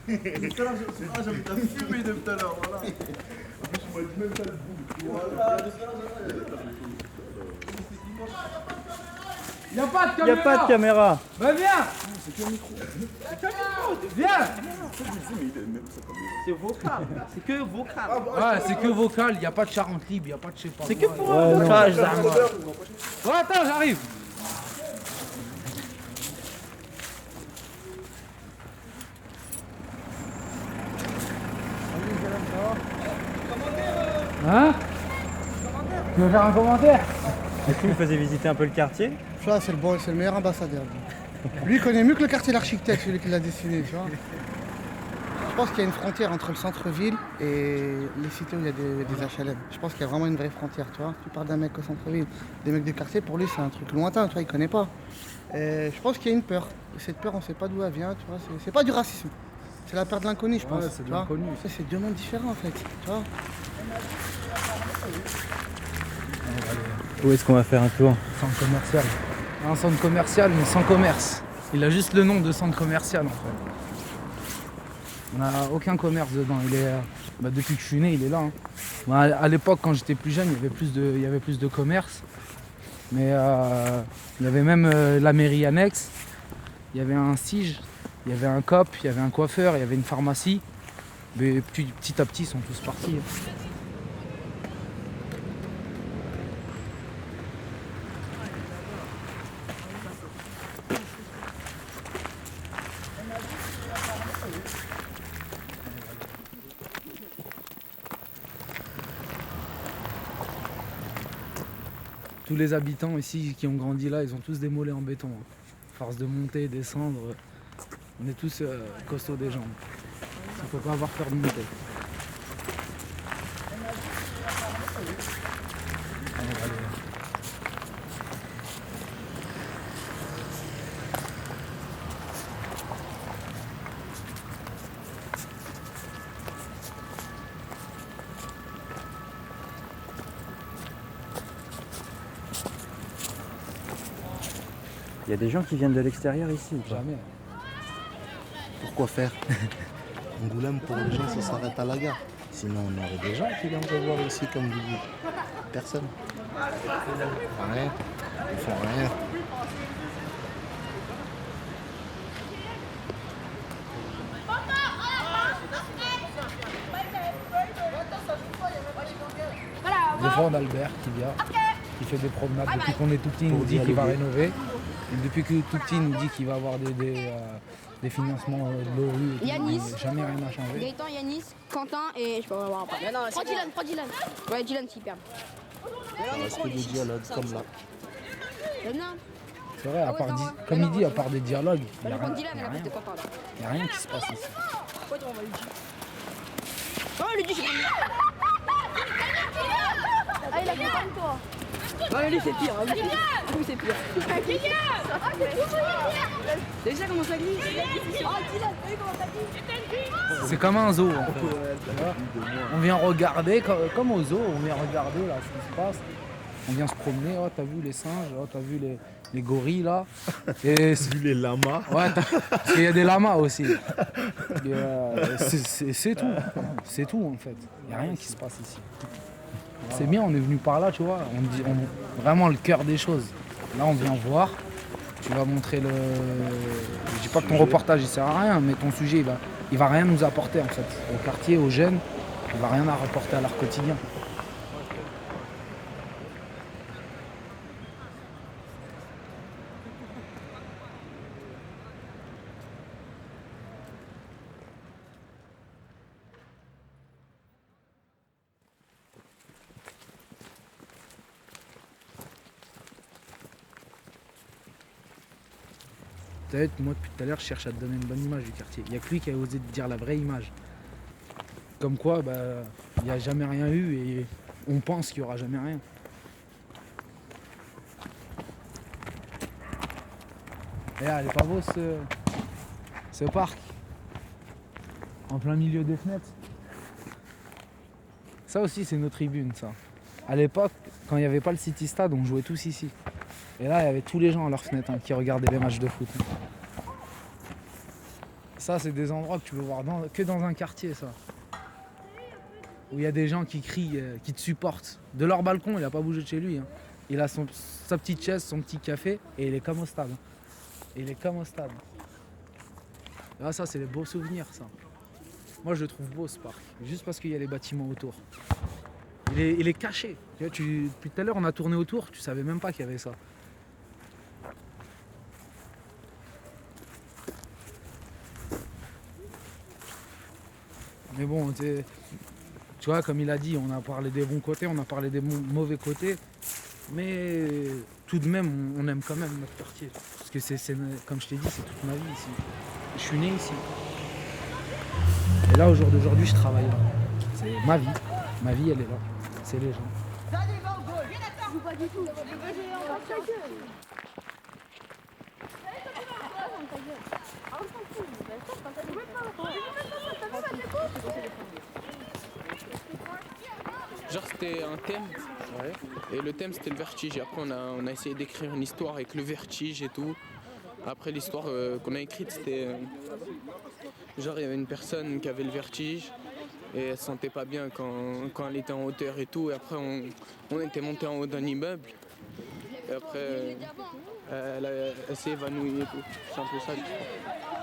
J'ai envie de fumer de tout à l'heure, voilà. Y'a pas de caméra. Y a pas de caméra. Bah viens. C'est que le micro. Viens. C'est vocal, c'est que vocal. Ouais, c'est que vocal, y a pas de Charente libre, y a pas de je sais pas. C'est que pour Ouais, un non. vocal, Zama. Ouais, attends, j'arrive. Hein? Tu veux faire un commentaire? Du coup, il faisait visiter un peu le quartier. Ça, c'est le meilleur ambassadeur. Lui, il connaît mieux que le quartier l'architecte, celui qui l'a dessiné, tu vois. Je pense qu'il y a une frontière entre le centre-ville et les cités où il y a des HLM. Je pense qu'il y a vraiment une vraie frontière, tu vois. Tu parles d'un mec au centre-ville, des mecs du quartier, pour lui, c'est un truc lointain, tu vois, il connaît pas. Et je pense qu'il y a une peur. Et cette peur, on sait pas d'où elle vient, tu vois. C'est pas du racisme. C'est la peur de l'inconnu, je pense. Ouais, c'est de tu vois. l'inconnu. Ça, c'est deux mondes différents, en fait, tu vois. Où est-ce qu'on va faire un tour? Centre commercial. Un centre commercial, mais sans commerce. Il a juste le nom de centre commercial, en fait. On n'a aucun commerce dedans. Il est, depuis que je suis né, il est là. Hein. Bon, à l'époque, quand j'étais plus jeune, il y avait plus de commerce. Mais il y avait même la mairie annexe. Il y avait un SIG, il y avait un COP, il y avait un coiffeur, il y avait une pharmacie. Mais petit à petit, ils sont tous partis. Hein. Tous les habitants ici qui ont grandi là, ils ont tous des mollets en béton. Hein. Force de monter, descendre, on est tous costauds des jambes. Il ne faut pas avoir peur de monter. Allez. Il y a des gens qui viennent de l'extérieur ici ou pas? Jamais. Pourquoi faire Angoulême, pour les gens, ça s'arrête à la gare. Sinon, on aurait des gens qui viendraient voir ici comme vous. Personne. Rien. Ils font rien. Des fois on a Albert qui vient, qui fait des promenades. Depuis qu'on est tout petit, il nous dit qu'il va rénover. Et depuis que tout petit, il nous dit qu'il va avoir des financements de l'ORU. Yanis. Jamais rien n'a changé. Gaëtan, Yanis, Quentin et je peux pas voir après. Prends Dylan. Ouais, Dylan s'il perd. Ça reste que des dialogues comme là. Donne-la. C'est vrai, à part comme il dit, à part des dialogues, il n'y a, Prends Dylan à la rien. place de Quentin là. Y a rien qui se passe ici. Pourquoi tu renvoies Luigi? Oh Luigi, c'est pas. Ah, il a Quentin toi. Ah, lui c'est pire. Lui c'est pire. T'as vu ça comment ça glisse? Oh Dylan, t'as vu comment ça glisse? C'est comme un zoo en fait. On vient regarder, comme au zoo, on vient regarder là ce qui se passe. On vient se promener, oh t'as vu les singes, oh t'as vu les gorilles là. Et Vu les lamas. ouais, parce qu'il y a des lamas aussi. C'est tout. C'est tout en fait. Il n'y a rien qui se passe ici. C'est bien, on est venu par là, tu vois. Vraiment le cœur des choses. Là, on vient voir. Tu vas montrer le. Je dis pas que ton reportage il sert à rien, mais ton sujet il va rien nous apporter en fait. Au quartier, aux jeunes, il va rien à rapporter à leur quotidien. Peut-être, moi depuis tout à l'heure, je cherche à te donner une bonne image du quartier. Il n'y a que lui qui a osé te dire la vraie image. Comme quoi, il n'y a jamais rien eu et on pense qu'il n'y aura jamais rien. Et là, il est pas beau ce parc. En plein milieu des fenêtres. Ça aussi, c'est nos tribunes, ça. À l'époque, quand il n'y avait pas le City Stade, on jouait tous ici. Et là, il y avait tous les gens à leur fenêtre qui regardaient les matchs de foot. Ça, c'est des endroits que tu peux voir que dans un quartier, ça. Où il y a des gens qui crient, qui te supportent. De leur balcon, il n'a pas bougé de chez lui. Il a sa petite chaise, son petit café, et il est comme au stade. Il est comme au stade. Là, ça, c'est les beaux souvenirs, ça. Moi, je le trouve beau, ce parc. Juste parce qu'il y a les bâtiments autour. Il est caché. Depuis tout à l'heure, on a tourné autour, tu savais même pas qu'il y avait ça. Mais bon, tu vois, comme il a dit, on a parlé des bons côtés, on a parlé des mauvais côtés. Mais tout de même, on aime quand même notre quartier. Parce que comme je t'ai dit, c'est toute ma vie ici. Je suis né ici. Et là, au jour d'aujourd'hui, je travaille là. C'est ma vie. Ma vie, elle est là. C'est les gens. Genre c'était un thème, et le thème c'était le vertige. Et après on a essayé d'écrire une histoire avec le vertige et tout. Après l'histoire qu'on a écrite c'était genre il y avait une personne qui avait le vertige et elle se sentait pas bien quand elle était en hauteur et tout. Et après on était monté en haut d'un immeuble et après elle s'est évanouie et tout. C'est un peu ça l'histoire.